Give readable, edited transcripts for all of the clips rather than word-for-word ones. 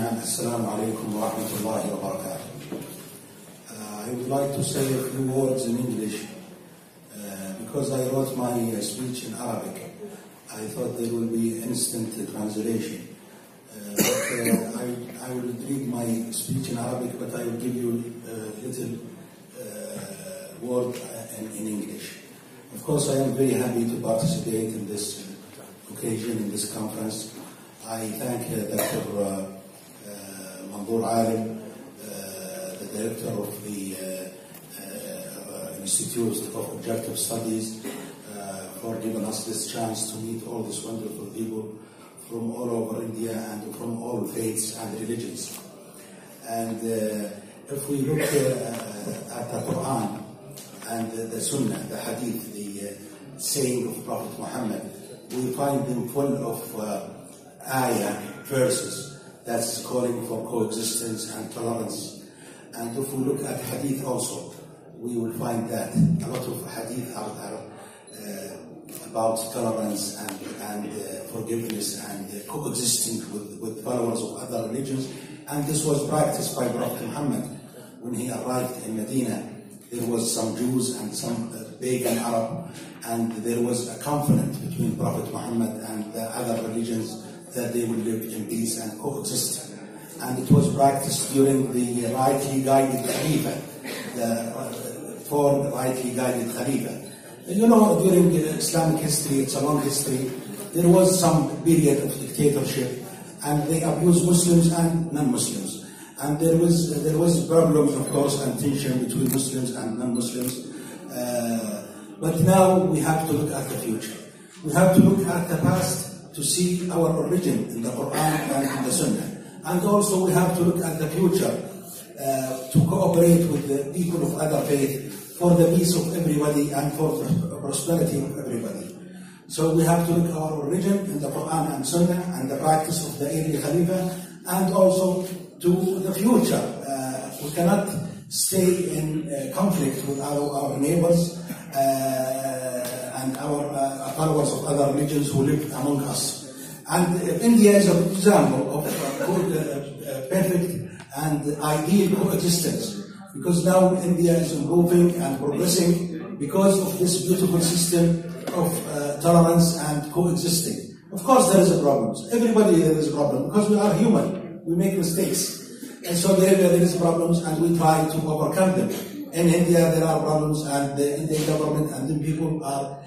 جميعا السلام عليكم ورحمة الله وبركاته. I would like to say a few words in English because I wrote my speech in Arabic. I thought there will be instant translation. I will read my speech in Arabic, but I will give you a little word in English. Of course, I am very happy to participate in this occasion, in this conference. I thank Dr. Manzoor Alim, the director of the Institute of Objective Studies, for giving us this chance to meet all these wonderful people from all over India and from all faiths and religions. And if we look at the Quran and the Sunnah, the Hadith, the saying of Prophet Muhammad, we find them full of ayah, verses, that's calling for coexistence and tolerance. And if we look at Hadith also, we will find that a lot of Hadith are about tolerance and forgiveness and coexisting with followers of other religions. And this was practiced by Prophet Muhammad when he arrived in Medina. There was some Jews and some pagan Arab, and there was a covenant between Prophet Muhammad and the other religions that they would live in peace and coexist. And it was practiced during the rightly guided Khalifa, the four rightly guided Khalifa. You know, during Islamic history, it's a long history, there was some period of dictatorship, and they abused Muslims and non-Muslims. And there was problems, of course, and tension between Muslims and non-Muslims. But now we have to look at the future. We have to look at the past to see our origin in the Quran and in the Sunnah. And also we have to look at the future to cooperate with the people of other faith for the peace of everybody and for the prosperity of everybody. So we have to look at our origin in the Quran and Sunnah and the practice of the early Khalifa, and also to the future. We cannot stay in conflict with our neighbors and our followers of other religions who live among us. And India is an example of good, perfect and ideal coexistence, because now India is improving and progressing because of this beautiful system of tolerance and coexisting. Of course there is a problem. Everybody there is a problem, because we are human. We make mistakes. And so there is problems, and we try to overcome them. In India there are problems, and the Indian government and the people are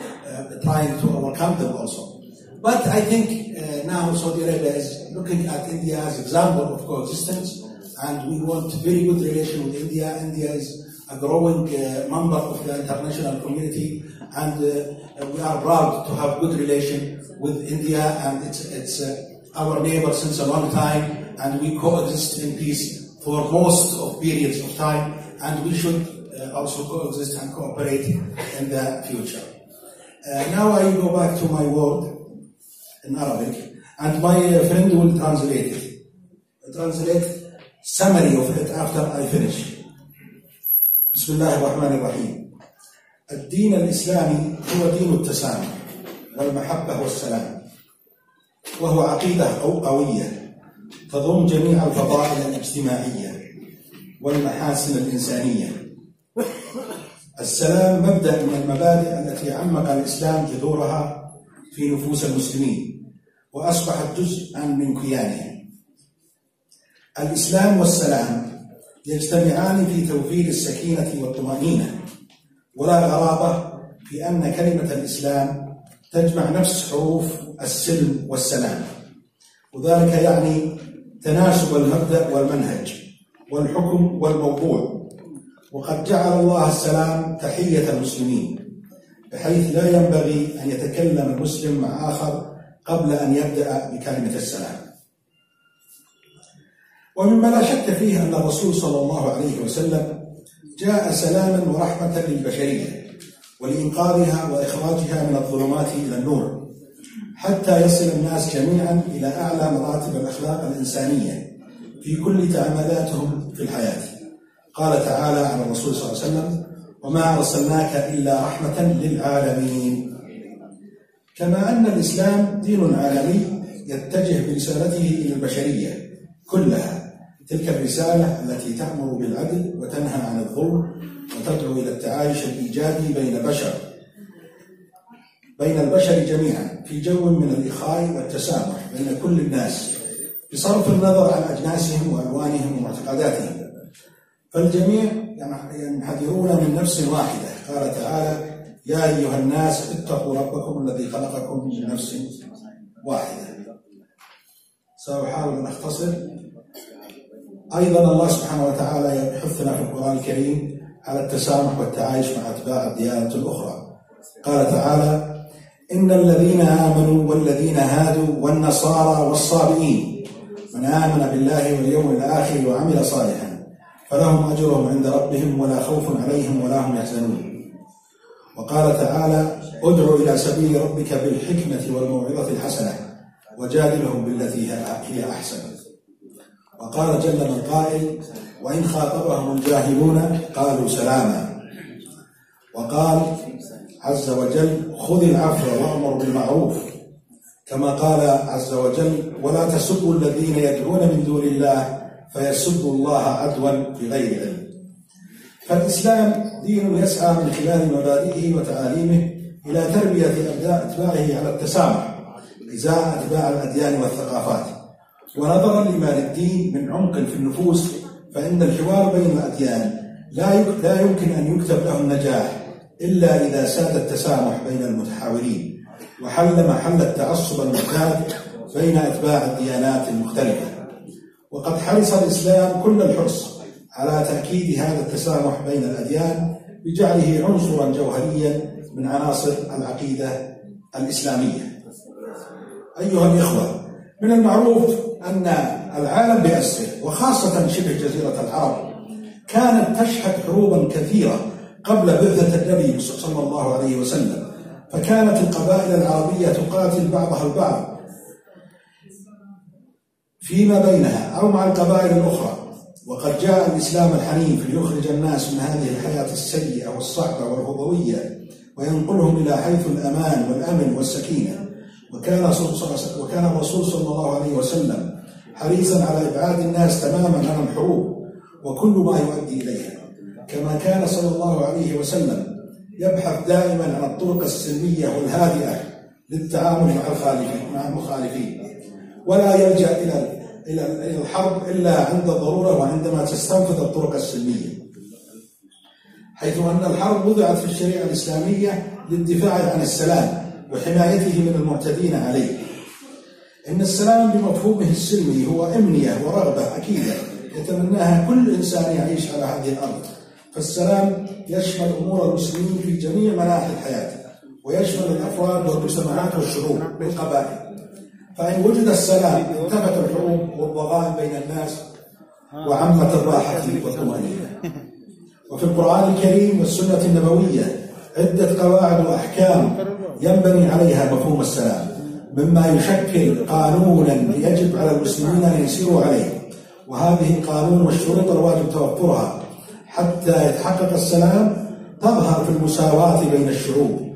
trying to overcome them also. But I think now Saudi Arabia is looking at India as an example of coexistence, and we want very good relation with India. India is a growing member of the international community, and we are proud to have good relation with India, and it's our neighbor since a long time, and we coexist in peace for most of periods of time, and we should also coexist and cooperate in the future. Now I go back to my word in Arabic, and my friend will translate it. Translate summary of it after I finish. بسم الله الرحمن الرحيم. الدين الإسلامي هو دين التسامح والمحبة والسلام، وهو عقيدة قوية تضم جميع الفضائل الاجتماعية والمحاسن الإنسانية. السلام مبدأ من المبادئ التي عمق الإسلام جذورها في نفوس المسلمين وأصبحت جزءا من كيانهم. الإسلام والسلام يجتمعان في توفير السكينة والطمأنينة، ولا غرابة في أن كلمة الإسلام تجمع نفس حروف السلم والسلام، وذلك يعني تناسب المبدأ والمنهج والحكم والموضوع. وقد جعل الله السلام تحية المسلمين، بحيث لا ينبغي أن يتكلم المسلم مع آخر قبل أن يبدأ بكلمة السلام. ومما لا شك فيه أن الرسول صلى الله عليه وسلم جاء سلاما ورحمة للبشرية ولإنقاذها وإخراجها من الظلمات إلى النور، حتى يصل الناس جميعا إلى أعلى مراتب الأخلاق الإنسانية في كل تعاملاتهم في الحياة. قال تعالى عن الرسول صلى الله عليه وسلم: وما أرسلناك إلا رحمة للعالمين. كما أن الإسلام دين عالمي يتجه برسالته إلى البشرية كلها. تلك الرسالة التي تأمر بالعدل وتنهى عن الظلم وتدعو إلى التعايش الإيجابي بين البشر جميعا في جو من الإخاء والتسامح بين كل الناس بصرف النظر عن أجناسهم وألوانهم ومعتقداتهم، فالجميع ينحدرون من نفس واحدة. قال تعالى: يا أيها الناس اتقوا ربكم الذي خلقكم من نفس واحدة. سأحاول أن أختصر. أيضا الله سبحانه وتعالى يحثنا في القرآن الكريم على التسامح والتعايش مع أتباع الديانة الأخرى. قال تعالى: إن الذين آمنوا والذين هادوا والنصارى والصابئين من آمن بالله واليوم الآخر وعمل صالحا فلهم أجرهم عند ربهم ولا خوف عليهم ولا هم يحزنون. وقال تعالى: ادع إلى سبيل ربك بالحكمة والموعظة الحسنة وجادلهم بالتي هي أحسن. وقال جل من قائل: وإن خاطبهم الجاهلون قالوا سلاما. وقال عز وجل: خذ العفو وأمر بالمعروف. كما قال عز وجل: ولا تسبوا الذين يدعون من دون الله فيسبوا الله عدوا بغير علم. فالإسلام دين يسعى من خلال مبادئه وتعاليمه إلى تربية أتباعه على التسامح إزاء أتباع الأديان والثقافات. ونظرا لما للدين من عمق في النفوس، فإن الحوار بين الأديان لا يمكن أن يكتب له النجاح إلا إذا ساد التسامح بين المتحاورين وحل محل التعصب المعتاد بين أتباع الديانات المختلفة. وقد حرص الإسلام كل الحرص على تأكيد هذا التسامح بين الأديان بجعله عنصرا جوهريا من عناصر العقيدة الإسلامية. أيها الإخوة، من المعروف أن العالم بأسره وخاصة شبه جزيرة العرب كانت تشهد حروبا كثيرة قبل بعثة النبي صلى الله عليه وسلم، فكانت القبائل العربية تقاتل بعضها البعض فيما بينها أو مع القبائل الأخرى. وقد جاء الإسلام الحنيف ليخرج الناس من هذه الحياة السيئة والصعبة والفوضوية وينقلهم إلى حيث الأمان والأمن والسكينة. وكان الرسول صلى الله عليه وسلم حريصا على إبعاد الناس تماما عن الحروب وكل ما يؤدي إليها، كما كان صلى الله عليه وسلم يبحث دائما عن الطرق السلمية والهادئة للتعامل مع المخالفين، ولا يلجأ إلى الحرب إلا عند الضرورة وعندما تستنفذ الطرق السلمية، حيث أن الحرب وضعت في الشريعة الإسلامية للدفاع عن السلام وحمايته من المعتدين عليه. إن السلام بمفهومه السلمي هو أمنية ورغبة أكيدة يتمناها كل إنسان يعيش على هذه الأرض، فالسلام يشمل أمور المسلمين في جميع مناحي الحياة، ويشمل الأفراد والمجتمعات والشعوب والقبائل. فإن وجد السلام انتفت الحروب والضغائن بين الناس وعمت الراحة والطمأنينة. وفي القرآن الكريم والسنة النبوية عدة قواعد وأحكام ينبني عليها مفهوم السلام، مما يشكل قانونا يجب على المسلمين أن يسيروا عليه. وهذه القانون والشروط الواجب توفرها حتى يتحقق السلام تظهر في المساواة بين الشعوب.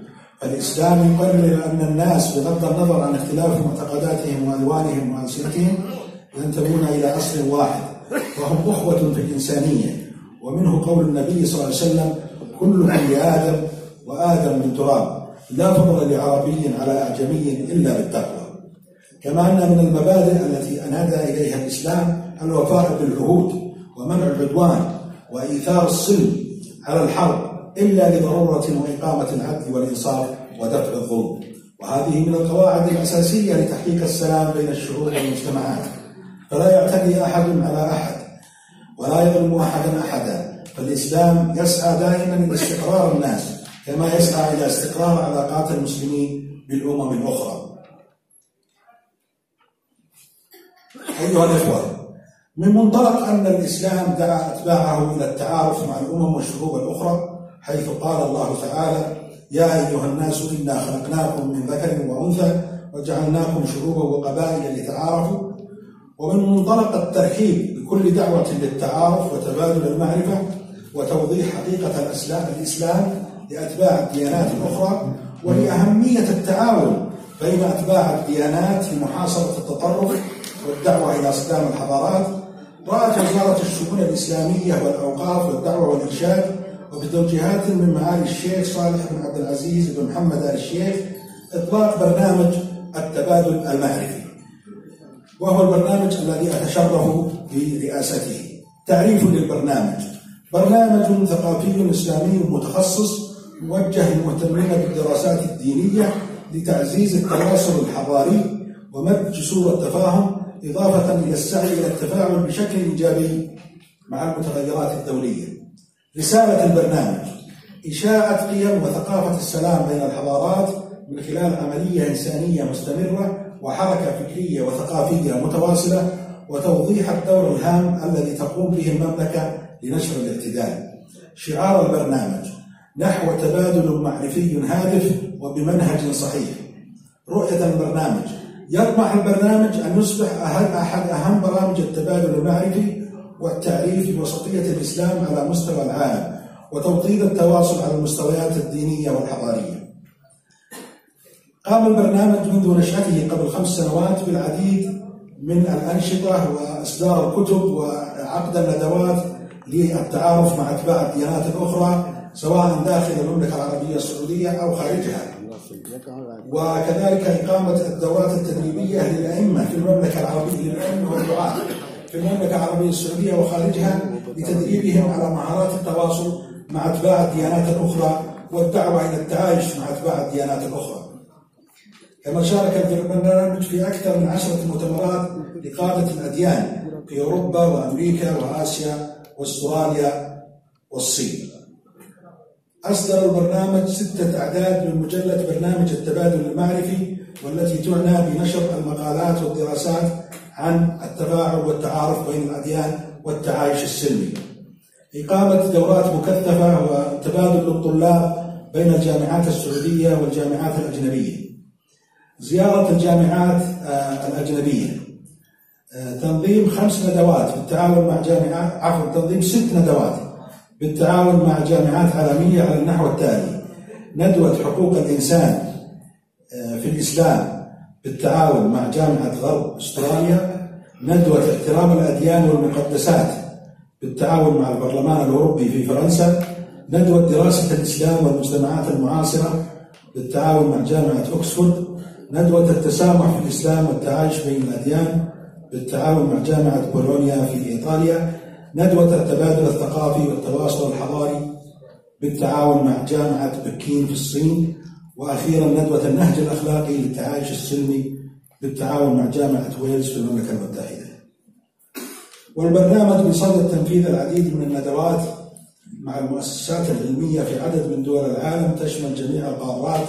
فالإسلام يقرر أن الناس بغض النظر عن اختلاف معتقداتهم وألوانهم وألسنتهم ينتمون إلى أصل واحد وهم أخوة في الإنسانية. ومنه قول النبي صلى الله عليه وسلم: كل بني آدم وآدم من تراب، لا فضل لعربي على أعجمي إلا بالتقوى. كما أن من المبادئ التي أنادى إليها الإسلام الوفاء بالعهود ومنع العدوان وإيثار السلم على الحرب إلا لضرورة وإقامة العدل والإنصاف ودفع الظلم. وهذه من القواعد الأساسية لتحقيق السلام بين الشعوب والمجتمعات، فلا يعتدي أحد على أحد ولا يظلم أحدا أحدا. فالإسلام يسعى دائما إلى استقرار الناس كما يسعى إلى استقرار علاقات المسلمين بالأمم الأخرى. أيها الإخوة، من منطلق أن الإسلام دعا أتباعه إلى التعارف مع الأمم والشعوب الأخرى، حيث قال الله تعالى: يا أيها الناس إنا خلقناكم من ذكر وأنثى وجعلناكم شعوبا وقبائل لتعارفوا. ومن منطلق الترحيب بكل دعوة للتعارف وتبادل المعرفة وتوضيح حقيقة الإسلام لأتباع الديانات الأخرى، ولأهمية التعاون بين أتباع الديانات في محاصرة التطرف والدعوة إلى صدام الحضارات، رأت وزارة الشؤون الإسلامية والأوقاف والدعوة والإرشاد وبتوجيهات من معالي الشيخ صالح بن عبد العزيز بن محمد آل الشيخ إطلاق برنامج التبادل المعرفي، وهو البرنامج الذي أتشرف برئاسته. تعريف للبرنامج: برنامج ثقافي إسلامي متخصص موجه للمهتمين بالدراسات الدينية لتعزيز التواصل الحضاري ومد جسور التفاهم، إضافة إلى السعي إلى التفاعل بشكل إيجابي مع المتغيرات الدولية. رسالة البرنامج: إشاعة قيم وثقافة السلام بين الحضارات من خلال عملية إنسانية مستمرة وحركة فكرية وثقافية متواصلة، وتوضيح الدور الهام الذي تقوم به المملكة لنشر الاعتدال. شعار البرنامج: نحو تبادل معرفي هادف وبمنهج صحيح. رؤية البرنامج: يطمح البرنامج أن يصبح أحد أهم برامج التبادل المعرفي والتعريف بوسطية الإسلام على مستوى العالم، وتوطيد التواصل على المستويات الدينية والحضارية. قام البرنامج منذ نشأته قبل 5 سنوات بالعديد من الأنشطة وإصدار الكتب وعقد الندوات للتعارف مع أتباع الديانات الأخرى سواء داخل المملكة العربية السعودية أو خارجها، وكذلك إقامة الدورات التدريبية للأئمة في المملكة العربية للأئمة والدعاة في المملكة العربية السعودية وخارجها لتدريبهم على مهارات التواصل مع أتباع الديانات الأخرى والدعوة إلى التعايش مع أتباع الديانات الأخرى. كما شارك البرنامج في أكثر من 10 مؤتمرات لقادة الأديان في أوروبا وأمريكا وآسيا واستراليا والصين. أصدر البرنامج 6 أعداد من مجلة برنامج التبادل المعرفي، والتي تعنى بنشر المقالات والدراسات عن التفاعل والتعارف بين الأديان والتعايش السلمي. إقامة دورات مكثفة وتبادل للطلاب بين الجامعات السعودية والجامعات الأجنبية. زيارة الجامعات الأجنبية. تنظيم 5 ندوات بالتعاون مع تنظيم 6 ندوات بالتعاون مع جامعات عالمية على النحو التالي: ندوة حقوق الإنسان في الإسلام بالتعاون مع جامعة غرب أستراليا، ندوة احترام الأديان والمقدسات بالتعاون مع البرلمان الأوروبي في فرنسا، ندوة دراسة الإسلام والمجتمعات المعاصرة بالتعاون مع جامعة أكسفورد، ندوة التسامح في الإسلام والتعايش بين الأديان بالتعاون مع جامعة بولونيا في إيطاليا، ندوة التبادل الثقافي والتواصل الحضاري بالتعاون مع جامعة بكين في الصين، وأخيرا ندوة النهج الأخلاقي للتعايش السلمي بالتعاون مع جامعة ويلز في المملكة المتحدة. والبرنامج بصدد تنفيذ العديد من الندوات مع المؤسسات العلمية في عدد من دول العالم تشمل جميع القارات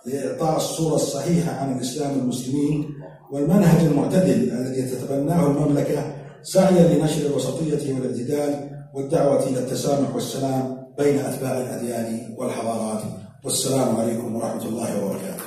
لإعطاء الصورة الصحيحة عن الإسلام والمسلمين والمنهج المعتدل الذي تتبناه المملكة، سعيا لنشر الوسطية والاعتدال والدعوة إلى التسامح والسلام بين أتباع الأديان والحضارات. والسلام عليكم ورحمة الله وبركاته.